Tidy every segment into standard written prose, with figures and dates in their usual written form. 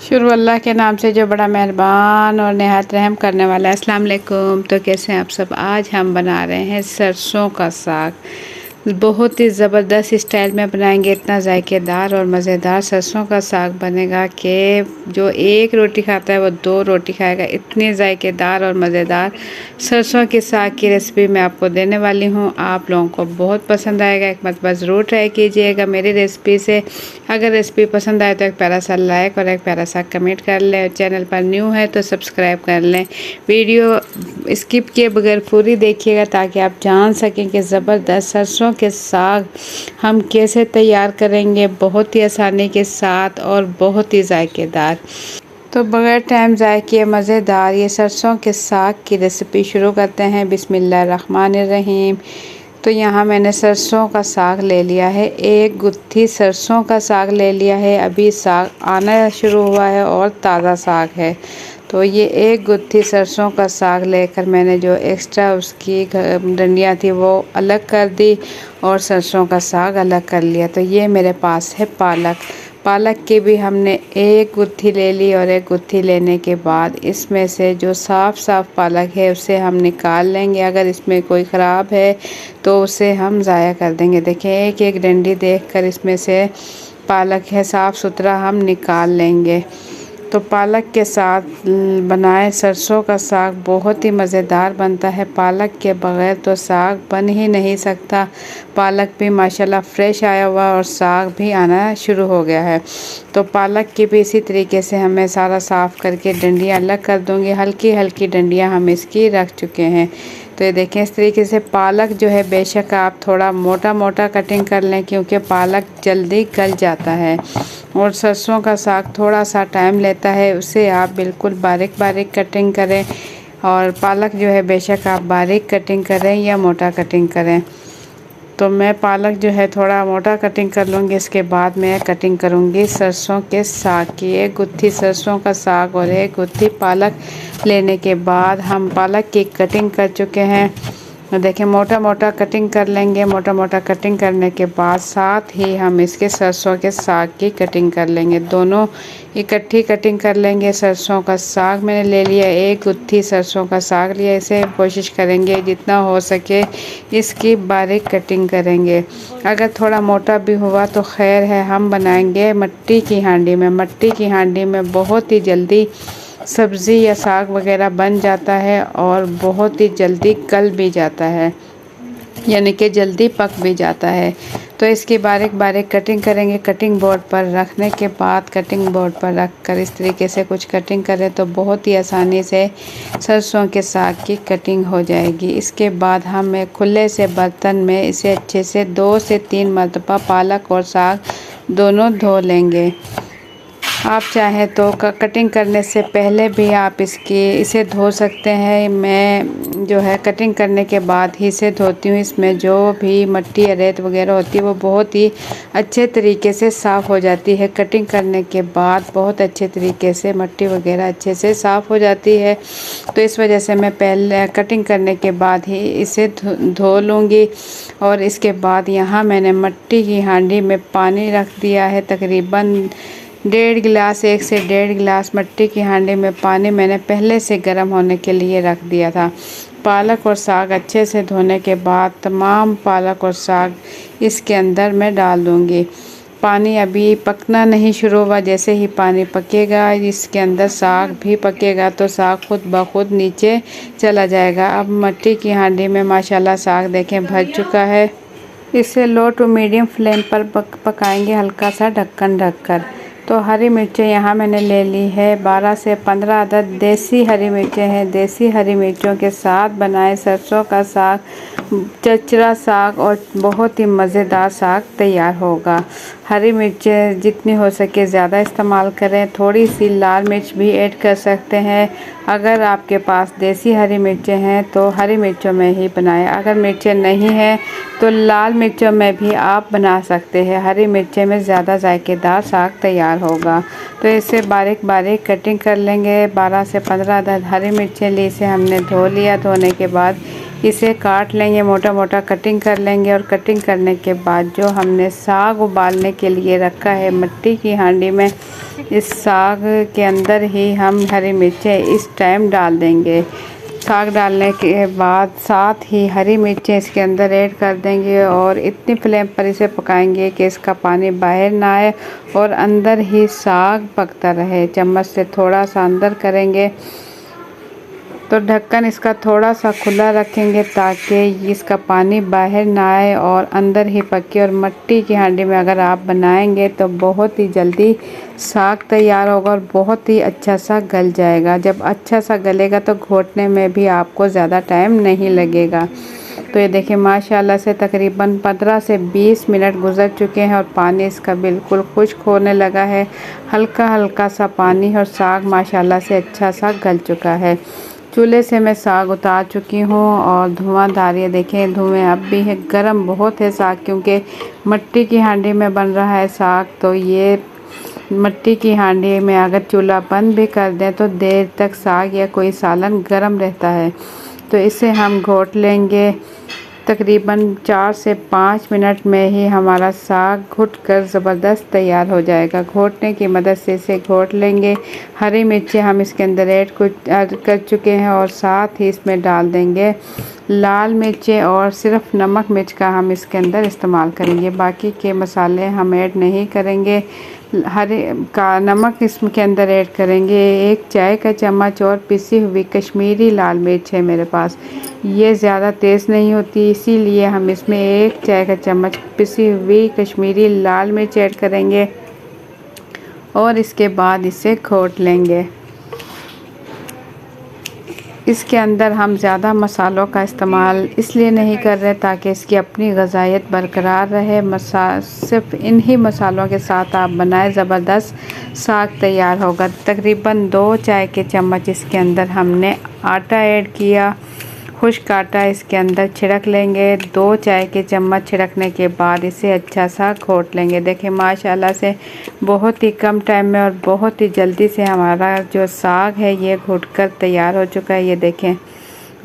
शुरू अल्लाह के नाम से जो बड़ा मेहरबान और नहायत रहम करने वाला है। अस्सलाम वालेकुम। तो कैसे हैं आप सब। आज हम बना रहे हैं सरसों का साग। बहुत ही ज़बरदस्त स्टाइल में बनाएंगे। इतना जायकेदार और मज़ेदार सरसों का साग बनेगा कि जो एक रोटी खाता है वो दो रोटी खाएगा। इतनी जायकेदार और मज़ेदार सरसों के साग की रेसिपी मैं आपको देने वाली हूँ। आप लोगों को बहुत पसंद आएगा। एक मरतबा ज़रूर ट्राई कीजिएगा मेरी रेसिपी से। अगर रेसिपी पसंद आए तो एक प्यारा सा लाइक और एक प्यारा सा कमेंट कर लें। चैनल पर न्यू है तो सब्सक्राइब कर लें। वीडियो स्किप किए बगैर पूरी देखिएगा ताकि आप जान सकें कि ज़बरदस्त सरसों के साग हम कैसे तैयार करेंगे, बहुत ही आसानी के साथ और बहुत ही जायकेदार। तो बगैर टाइम ज़ाय किए मज़ेदार ये सरसों के साग की रेसिपी शुरू करते हैं। बिस्मिल्लाहिर्रहमानिर्रहीम। तो यहाँ मैंने सरसों का साग ले लिया है। एक गुत्थी सरसों का साग ले लिया है। अभी साग आना शुरू हुआ है और ताज़ा साग है। तो ये एक गुत्थी सरसों का साग लेकर मैंने जो एक्स्ट्रा उसकी डंडियाँ थी वो अलग कर दी और सरसों का साग अलग कर लिया। तो ये मेरे पास है पालक। पालक की भी हमने एक गुत्थी ले ली और एक गुत्थी लेने के बाद इसमें से जो साफ़ पालक है उसे हम निकाल लेंगे। अगर इसमें कोई ख़राब है तो उसे हम ज़ाया कर देंगे। देखें एक एक डंडी देखकर इसमें से पालक है साफ़ सुथरा हम निकाल लेंगे। तो पालक के साथ बनाए सरसों का साग बहुत ही मज़ेदार बनता है। पालक के बग़ैर तो साग बन ही नहीं सकता। पालक भी माशाल्लाह फ्रेश आया हुआ और साग भी आना शुरू हो गया है। तो पालक की भी इसी तरीके से हमें सारा साफ़ करके डंडियाँ अलग कर दूँगी। हल्की हल्की डंडियाँ हम इसकी रख चुके हैं। तो ये देखें इस तरीके से पालक जो है बेशक आप थोड़ा मोटा मोटा कटिंग कर लें क्योंकि पालक जल्दी गल जाता है और सरसों का साग थोड़ा सा टाइम लेता है। उसे आप बिल्कुल बारीक बारीक कटिंग करें और पालक जो है बेशक आप बारीक कटिंग करें या मोटा कटिंग करें। तो मैं पालक जो है थोड़ा मोटा कटिंग कर लूँगी। इसके बाद मैं कटिंग करूँगी सरसों के साग की। एक गुत्थी सरसों का साग और एक गुत्थी पालक लेने के बाद हम पालक की कटिंग कर चुके हैं। देखें मोटा मोटा कटिंग कर लेंगे। मोटा मोटा कटिंग करने के बाद साथ ही हम इसके सरसों के साग की कटिंग कर लेंगे। दोनों इकट्ठी कटिंग कर लेंगे। सरसों का साग मैंने ले लिया, एक गुत्थी सरसों का साग लिया। इसे कोशिश करेंगे जितना हो सके इसकी बारीक कटिंग करेंगे। अगर थोड़ा मोटा भी हुआ तो खैर है। हम बनाएंगे मट्टी की हांडी में। मट्टी की हांडी में बहुत ही जल्दी सब्ज़ी या साग वगैरह बन जाता है और बहुत ही जल्दी गल भी जाता है, यानी कि जल्दी पक भी जाता है। तो इसकी बारीक बारीक कटिंग करेंगे। कटिंग बोर्ड पर रखने के बाद कटिंग बोर्ड पर रख कर इस तरीके से कुछ कटिंग करें तो बहुत ही आसानी से सरसों के साग की कटिंग हो जाएगी। इसके बाद हम एक खुले से बर्तन में इसे अच्छे से 2 से 3 मरतबा पालक और साग दोनों धो लेंगे। आप चाहें तो कटिंग करने से पहले भी आप इसे धो सकते हैं। मैं जो है कटिंग करने के बाद ही इसे धोती हूँ। इसमें जो भी मिट्टी या रेत वगैरह होती है वो बहुत ही अच्छे तरीके से साफ़ हो जाती है। कटिंग करने के बाद बहुत अच्छे तरीके से मिट्टी वगैरह अच्छे से साफ़ हो जाती है। तो इस वजह से मैं पहले कटिंग करने के बाद ही इसे धो लूँगी। और इसके बाद यहाँ मैंने मिट्टी की हांडी में पानी रख दिया है। तकरीबन 1.5 गिलास, 1 से 1.5 गिलास मिट्टी की हांडी में पानी मैंने पहले से गर्म होने के लिए रख दिया था। पालक और साग अच्छे से धोने के बाद तमाम पालक और साग इसके अंदर मैं डाल दूँगी। पानी अभी पकना नहीं शुरू हुआ। जैसे ही पानी पकेगा इसके अंदर साग भी पकेगा तो साग खुद ब खुद नीचे चला जाएगा। अब मिट्टी की हांडी में माशाल्लाह साग देखें भर चुका है। इसे लो टू मीडियम फ्लेम पर पकाएंगे हल्का सा ढक्कन ढककर। तो हरी मिर्चें यहाँ मैंने ले ली है 12 से 15 अदद देसी हरी मिर्चें हैं। देसी हरी मिर्चों के साथ बनाए सरसों का साग चचरा साग और बहुत ही मज़ेदार साग तैयार होगा। हरी मिर्चें जितनी हो सके ज़्यादा इस्तेमाल करें। थोड़ी सी लाल मिर्च भी ऐड कर सकते हैं। अगर आपके पास देसी हरी मिर्चें हैं तो हरी मिर्चों में ही बनाएं। अगर मिर्चें नहीं हैं तो लाल मिर्चों में भी आप बना सकते हैं। हरी मिर्चें में ज़्यादा जायकेदार साग तैयार होगा। तो इसे बारीक बारीक कटिंग कर लेंगे। 12 से 15 अदद हरी मिर्चें ली, इसे हमने धो लिया। धोने के बाद इसे काट लेंगे, मोटा मोटा कटिंग कर लेंगे। और कटिंग करने के बाद जो हमने साग उबालने के लिए रखा है मिट्टी की हांडी में, इस साग के अंदर ही हम हरी मिर्चें इस टाइम डाल देंगे। साग डालने के बाद साथ ही हरी मिर्चें इसके अंदर ऐड कर देंगे और इतनी फ्लेम पर इसे पकाएंगे कि इसका पानी बाहर ना आए और अंदर ही साग पकता रहे। चम्मच से थोड़ा सा अंदर करेंगे तो ढक्कन इसका थोड़ा सा खुला रखेंगे ताकि इसका पानी बाहर ना आए और अंदर ही पके। और मिट्टी की हांडी में अगर आप बनाएंगे तो बहुत ही जल्दी साग तैयार होगा और बहुत ही अच्छा सा गल जाएगा। जब अच्छा सा गलेगा तो घोटने में भी आपको ज़्यादा टाइम नहीं लगेगा। तो ये देखिए माशाल्लाह से तकरीबन 15 से 20 मिनट गुजर चुके हैं और पानी इसका बिल्कुल खुश्क होने लगा है। हल्का हल्का सा पानी और साग माशाल्लाह से अच्छा सा गल चुका है। चूल्हे से मैं साग उतार चुकी हूँ और धुआंधार, ये देखें धुएँ अब भी है। गरम बहुत है साग क्योंकि मिट्टी की हांडी में बन रहा है साग। तो ये मिट्टी की हांडी में अगर चूल्हा बंद भी कर दें तो देर तक साग या कोई सालन गरम रहता है। तो इसे हम घोट लेंगे। तकरीबन 4 से 5 मिनट में ही हमारा साग घुटकर ज़बरदस्त तैयार हो जाएगा। घोटने की मदद से इसे घोट लेंगे। हरी मिर्चें हम इसके अंदर ऐड कर चुके हैं और साथ ही इसमें डाल देंगे लाल मिर्चें और सिर्फ नमक मिर्च का हम इसके अंदर इस्तेमाल करेंगे। बाकी के मसाले हम ऐड नहीं करेंगे। हरे का नमक इसके अंदर ऐड करेंगे 1 चाय का चम्मच और पिसी हुई कश्मीरी लाल मिर्च है मेरे पास। ये ज़्यादा तेज़ नहीं होती इसीलिए हम इसमें 1 चाय का चम्मच पिसी हुई कश्मीरी लाल मिर्च ऐड करेंगे और इसके बाद इसे घोट लेंगे। इसके अंदर हम ज़्यादा मसालों का इस्तेमाल इसलिए नहीं कर रहे ताकि इसकी अपनी ग़िज़ाइयत बरकरार रहे। सिर्फ इन्हीं मसालों के साथ आप बनाएं, ज़बरदस्त साग तैयार होगा। तकरीबन 2 चाय के चम्मच इसके अंदर हमने आटा ऐड किया। खुश्क आटा इसके अंदर छिड़क लेंगे। 2 चाय के चम्मच छिड़कने के बाद इसे अच्छा सा घोट लेंगे। देखें माशाल्लाह से बहुत ही कम टाइम में और बहुत ही जल्दी से हमारा जो साग है ये घुटकर तैयार हो चुका है। ये देखें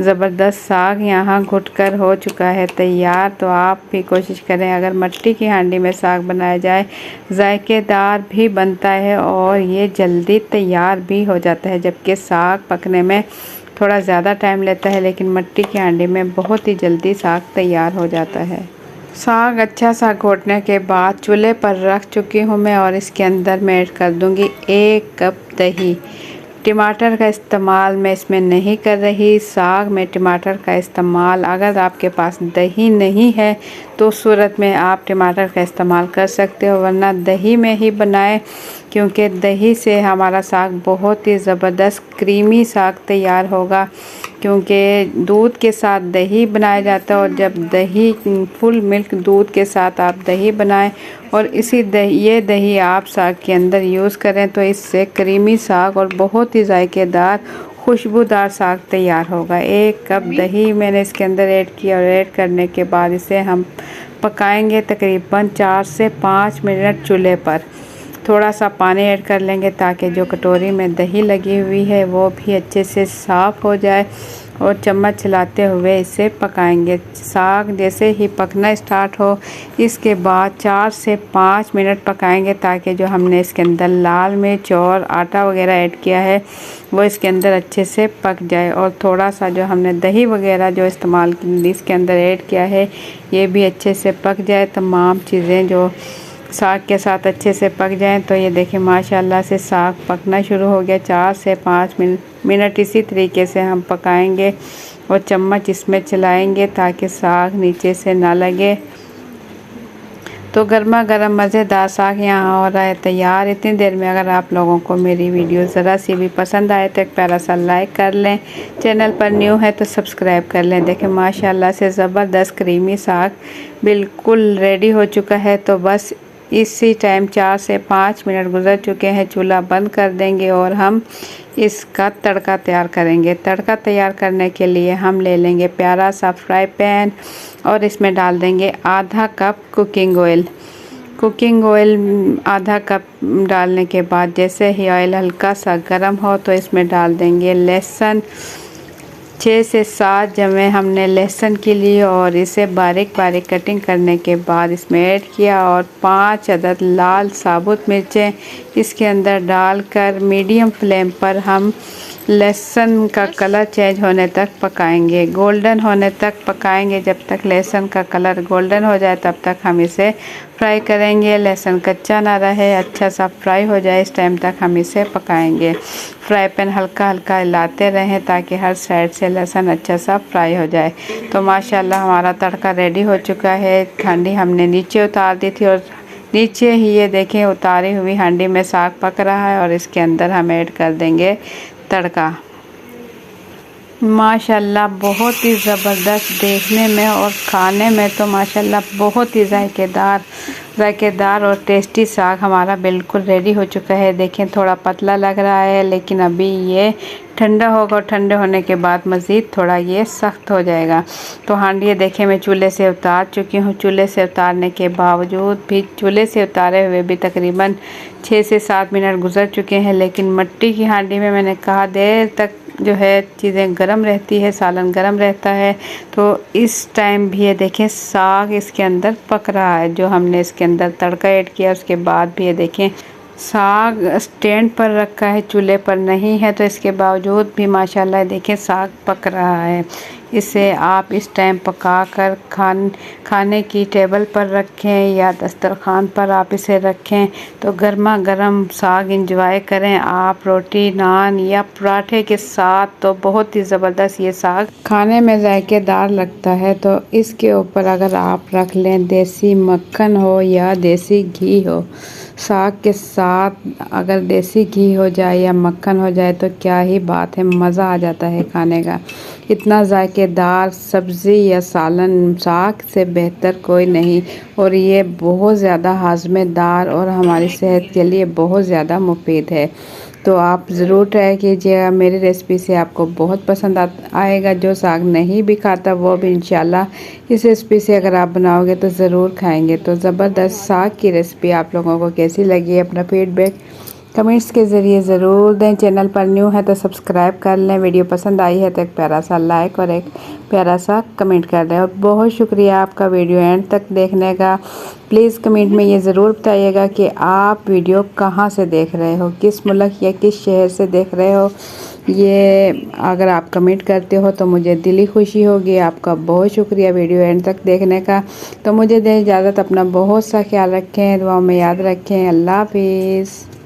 ज़बरदस्त साग यहाँ घुटकर हो चुका है तैयार। तो आप भी कोशिश करें, अगर मिट्टी की हांडी में साग बनाया जाए जायकेदार भी बनता है और ये जल्दी तैयार भी हो जाता है। जबकि साग पकने में थोड़ा ज़्यादा टाइम लेता है लेकिन मिट्टी की हांडी में बहुत ही जल्दी साग तैयार हो जाता है। साग अच्छा सा घोटने के बाद चूल्हे पर रख चुकी हूँ मैं और इसके अंदर मैं ऐड कर दूँगी 1 कप दही। टमाटर का इस्तेमाल मैं इसमें नहीं कर रही। साग में टमाटर का इस्तेमाल, अगर आपके पास दही नहीं है तो उस सूरत में आप टमाटर का इस्तेमाल कर सकते हो, वरना दही में ही बनाएं क्योंकि दही से हमारा साग बहुत ही ज़बरदस्त क्रीमी साग तैयार होगा। क्योंकि दूध के साथ दही बनाया जाता है और जब दही फुल मिल्क दूध के साथ आप दही बनाएं और ये दही आप साग के अंदर यूज़ करें तो इससे क्रीमी साग और बहुत ही जायकेदार खुशबूदार साग तैयार होगा। 1 कप दही मैंने इसके अंदर ऐड किया और ऐड करने के बाद इसे हम पकाएंगे तकरीबन 4 से 5 मिनट चूल्हे पर। थोड़ा सा पानी ऐड कर लेंगे ताकि जो कटोरी में दही लगी हुई है वो भी अच्छे से साफ़ हो जाए और चम्मच चलाते हुए इसे पकाएंगे। साग जैसे ही पकना स्टार्ट हो इसके बाद 4 से 5 मिनट पकाएंगे ताकि जो हमने इसके अंदर लाल मिर्च और आटा वगैरह ऐड किया है वो इसके अंदर अच्छे से पक जाए और थोड़ा सा जो हमने दही वगैरह जो इस्तेमाल इसके अंदर ऐड किया है ये भी अच्छे से पक जाए। तमाम चीज़ें जो साग के साथ अच्छे से पक जाएं। तो ये देखिए माशाल्लाह से साग पकना शुरू हो गया। 4 से 5 मिनट इसी तरीके से हम पकाएंगे और चम्मच इसमें चलाएंगे ताकि साग नीचे से ना लगे। तो गर्मा गर्म मज़ेदार साग यहाँ हो रहा है तैयार। इतनी देर में अगर आप लोगों को मेरी वीडियो ज़रा सी भी पसंद आए तो एक प्यारा सा लाइक कर लें। चैनल पर न्यू है तो सब्सक्राइब कर लें। देखें माशाल्लाह से ज़बरदस्त क्रीमी साग बिल्कुल रेडी हो चुका है। तो बस इसी टाइम 4 से 5 मिनट गुजर चुके हैं। चूल्हा बंद कर देंगे और हम इसका तड़का तैयार करेंगे। तड़का तैयार करने के लिए हम ले लेंगे प्यारा सा फ्राई पैन और इसमें डाल देंगे आधा cup cooking oil. Cooking oil आधा कप डालने के बाद जैसे ही ऑयल हल्का सा गर्म हो तो इसमें डाल देंगे लहसुन 6 से 7 जमे हमने लहसुन के लिए और इसे बारीक बारीक कटिंग करने के बाद इसमें ऐड किया और 5 अदद लाल साबुत मिर्चें इसके अंदर डालकर मीडियम फ्लेम पर हम लहसुन का कलर चेंज होने तक पकाएंगे, गोल्डन होने तक पकाएंगे। जब तक लहसुन का कलर गोल्डन हो जाए तब तक हम इसे फ्राई करेंगे। लहसुन कच्चा ना रहे, अच्छा सा फ्राई हो जाए, इस टाइम तक हम इसे पकाएंगे। फ्राई पैन हल्का हल्का हिलाते रहें ताकि हर साइड से लहसुन अच्छा सा फ्राई हो जाए। तो माशाल्लाह हमारा तड़का रेडी हो चुका है। हांडी हमने नीचे उतार दी थी और नीचे ही ये देखें उतारी हुई हांडी में साग पक रहा है और इसके अंदर हम ऐड कर देंगे तड़का। माशाल्लाह बहुत ही ज़बरदस्त देखने में और खाने में तो माशाल्लाह बहुत ही जायकेदार और टेस्टी साग हमारा बिल्कुल रेडी हो चुका है। देखें थोड़ा पतला लग रहा है लेकिन अभी ये ठंडा होगा और ठंडे होने के बाद मज़ीद थोड़ा ये सख्त हो जाएगा। तो हांडी देखें मैं चूल्हे से उतार चुकी हूँ। चूल्हे से उतारने के बावजूद भी, चूल्हे से उतारे हुए भी तकरीबन 6 से 7 मिनट गुजर चुके हैं, लेकिन मिट्टी की हांडी में मैंने कहा देर तक जो है चीज़ें गर्म रहती है, सालन गर्म रहता है। तो इस टाइम भी ये देखें साग इसके अंदर पक रहा है। जो हमने इसके अंदर तड़का ऐड किया उसके बाद भी ये देखें साग स्टैंड पर रखा है, चूल्हे पर नहीं है, तो इसके बावजूद भी माशाल्लाह देखें साग पक रहा है। इसे आप इस टाइम पकाकर खाने की टेबल पर रखें या दस्तरखान पर आप इसे रखें तो गर्मा गर्म साग इंजॉय करें आप रोटी, नान या पराठे के साथ। तो बहुत ही ज़बरदस्त ये साग खाने में जायकेदार लगता है। तो इसके ऊपर अगर आप रख लें देसी मक्खन हो या देसी घी हो, साग के साथ अगर देसी घी हो जाए या मक्खन हो जाए तो क्या ही बात है, मज़ा आ जाता है खाने का। इतना जायकेदार सब्ज़ी या सालन साग से बेहतर कोई नहीं और ये बहुत ज़्यादा हाज़मेदार और हमारी सेहत के लिए बहुत ज़्यादा मुफीद है। तो आप ज़रूर ट्राई कीजिएगा। मेरी रेसिपी से आपको बहुत पसंद आएगा। जो साग नहीं भी खाता वो भी इंशाल्लाह इस रेसिपी से अगर आप बनाओगे तो ज़रूर खाएंगे। तो ज़बरदस्त साग की रेसिपी आप लोगों को कैसी लगी, अपना फीडबैक कमेंट्स के ज़रिए ज़रूर दें। चैनल पर न्यू है तो सब्सक्राइब कर लें। वीडियो पसंद आई है तो एक प्यारा सा लाइक और एक प्यारा सा कमेंट कर दें। और बहुत शुक्रिया आपका वीडियो एंड तक देखने का। प्लीज़ कमेंट में ये ज़रूर बताइएगा कि आप वीडियो कहाँ से देख रहे हो, किस मुल्क या किस शहर से देख रहे हो। ये अगर आप कमेंट करते हो तो मुझे दिली खुशी होगी। आपका बहुत शुक्रिया वीडियो एंड तक देखने का। तो मुझे दें इजाज़त, अपना बहुत सा ख्याल रखें, दुआओं में याद रखें। अल्लाह हाफिज़।